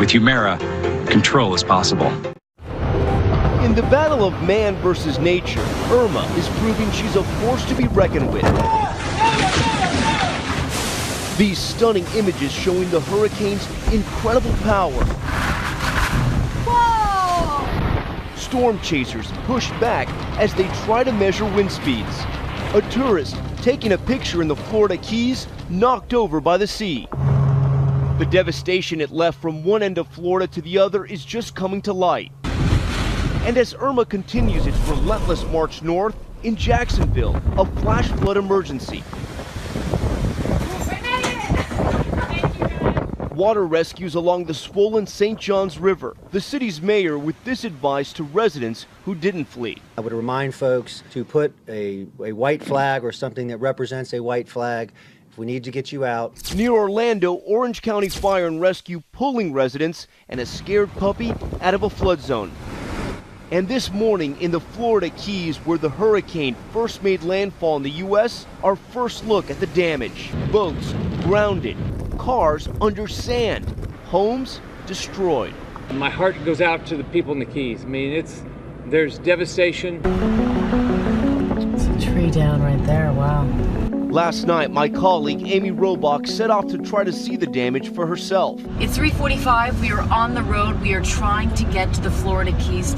With Humira, control is possible. In the battle of man versus nature, Irma is proving she's a force to be reckoned with. These stunning images showing the hurricane's incredible power. Whoa! Storm chasers push back as they try to measure wind speeds. A tourist taking a picture in the Florida Keys knocked over by the sea. The devastation it left from one end of Florida to the other is just coming to light. And as Irma continues its relentless march north, in Jacksonville, a flash flood emergency. Water rescues along the swollen St. Johns River. The city's mayor with this advice to residents who didn't flee. I would remind folks to put a white flag or something that represents a white flag if we need to get you out. Near Orlando, Orange County Fire and Rescue pulling residents and a scared puppy out of a flood zone. And this morning in the Florida Keys, where the hurricane first made landfall in the U.S., our first look at the damage. Boats grounded, cars under sand, homes destroyed. My heart goes out to the people in the Keys. I mean, there's devastation. It's a tree down right there, wow. Last night, my colleague Amy Robach set off to try to see the damage for herself. It's 3:45, we are on the road, we are trying to get to the Florida Keys.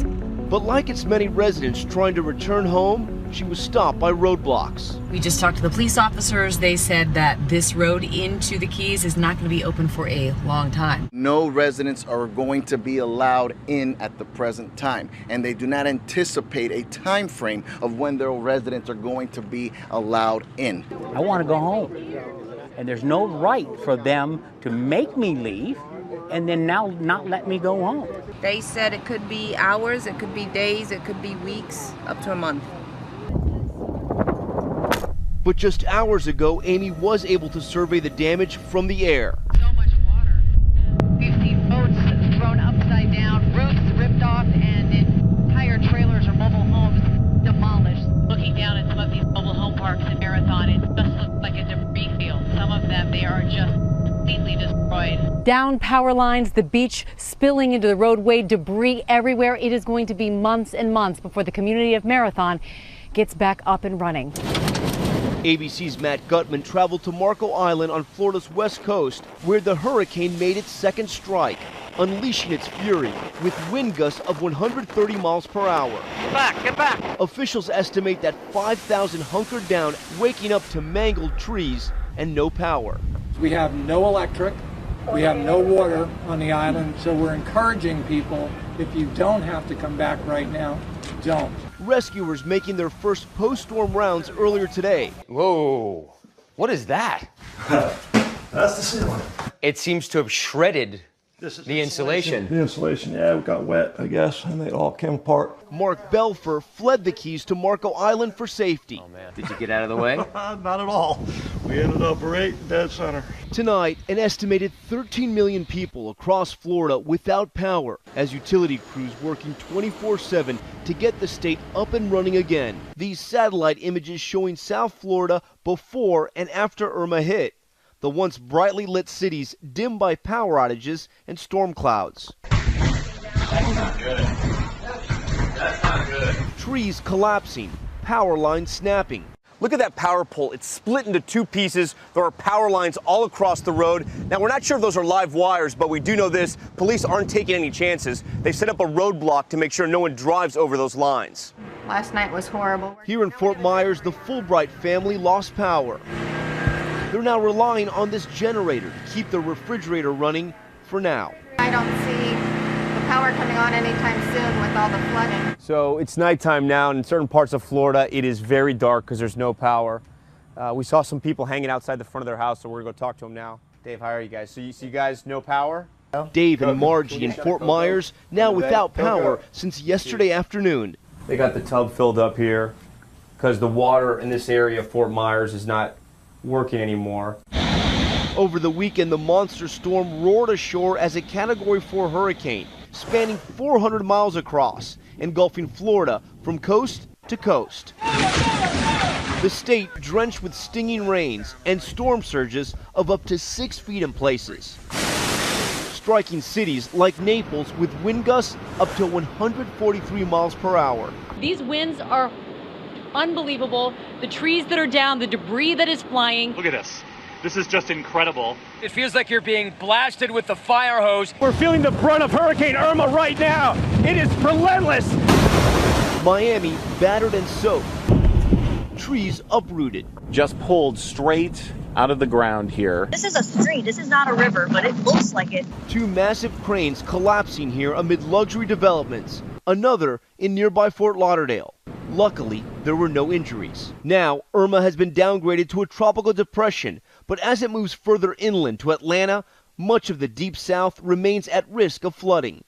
But like its many residents trying to return home, she was stopped by roadblocks. We just talked to the police officers. They said that this road into the Keys is not going to be open for a long time. No residents are going to be allowed in at the present time, and they do not anticipate a time frame of when their residents are going to be allowed in. I want to go home, and there's no right for them to make me leave and then now not let me go home. They said it could be hours, it could be days, it could be weeks, up to a month. But just hours ago, Amy was able to survey the damage from the air. So much water. We've seen boats thrown upside down, roofs ripped off, and entire trailers or mobile homes demolished. Looking down at some of these mobile home parks in Marathon, it just looks like a debris field. Some of them, they are just completely destroyed. Down power lines, the beach spilling into the roadway, debris everywhere. It is going to be months and months before the community of Marathon gets back up and running. ABC's Matt Gutman traveled to Marco Island on Florida's west coast, where the hurricane made its second strike, unleashing its fury with wind gusts of 130 miles per hour. Get back! Officials estimate that 5,000 hunkered down, waking up to mangled trees and no power. We have no electric, we have no water on the island, so we're encouraging people, if you don't have to come back right now, don't. Rescuers making their first post-storm rounds earlier today. Whoa, what is that? That's the ceiling. It seems to have shredded the insulation. The insulation, yeah, it got wet, I guess, and they all came apart. Mark Belfer fled the Keys to Marco Island for safety. Oh, man. Did you get out of the way? Not at all. We ended up right dead center. Tonight, an estimated 13 million people across Florida without power, as utility crews working 24/7 to get the state up and running again. These satellite images showing South Florida before and after Irma hit. The once brightly lit cities dimmed by power outages and storm clouds. That's not good. That's not good. Trees collapsing, power lines snapping. Look at that power pole. It's split into two pieces. There are power lines all across the road. Now, we're not sure if those are live wires, but we do know this. Police aren't taking any chances. They've set up a roadblock to make sure no one drives over those lines. Last night was horrible. Here in Fort Myers, the Fulbright family lost power. They're now relying on this generator to keep the refrigerator running for now. I don't see the power coming on anytime soon with all the flooding. So it's nighttime now, and in certain parts of Florida, it is very dark because there's no power. We saw some people hanging outside the front of their house, so we're going to go talk to them now. Dave, how are you guys? So you guys no power? Dave and Margie in Fort Myers now without power since yesterday afternoon. They got the tub filled up here because the water in this area of Fort Myers is not working anymore. Over the weekend, the monster storm roared ashore as a Category 4 hurricane, spanning 400 miles across, engulfing Florida from coast to coast. The state drenched with stinging rains and storm surges of up to 6 feet in places. striking cities like Naples with wind gusts up to 143 miles per hour. These winds are unbelievable. The trees that are down, the debris that is flying. Look at this. This is just incredible. It feels like you're being blasted with the fire hose. We're feeling the brunt of Hurricane Irma right now. It is relentless. Miami battered and soaked. Trees uprooted. Just pulled straight out of the ground here. This is a street. This is not a river, but it looks like it. 2 massive cranes collapsing here amid luxury developments. Another in nearby Fort Lauderdale. Luckily, there were no injuries. Now, Irma has been downgraded to a tropical depression, but as it moves further inland to Atlanta, much of the deep south remains at risk of flooding.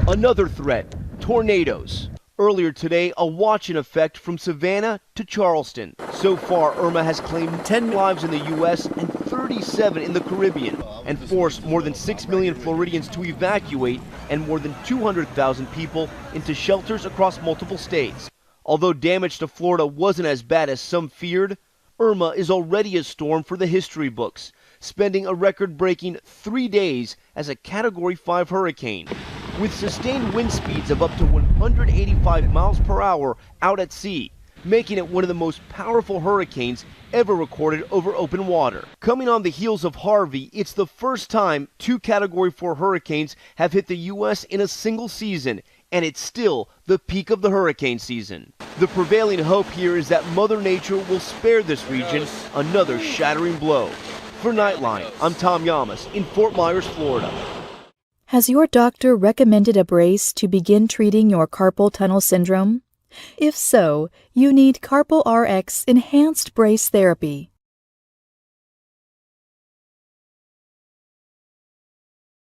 Another threat, tornadoes. Earlier today, a watch in effect from Savannah to Charleston. So far, Irma has claimed 10 lives in the U.S. and 37 in the Caribbean, and forced more than 6 million Floridians to evacuate and more than 200,000 people into shelters across multiple states. Although damage to Florida wasn't as bad as some feared, Irma is already a storm for the history books, spending a record-breaking 3 days as a Category 5 hurricane, with sustained wind speeds of up to 185 miles per hour out at sea, making it one of the most powerful hurricanes ever recorded over open water. Coming on the heels of Harvey, it's the first time 2 Category 4 hurricanes have hit the U.S. in a single season, and it's still the peak of the hurricane season. The prevailing hope here is that Mother Nature will spare this region another shattering blow. For Nightline, I'm Tom Yamas in Fort Myers, Florida. Has your doctor recommended a brace to begin treating your carpal tunnel syndrome? If so, you need Carpal-Rx Enhanced Brace Therapy.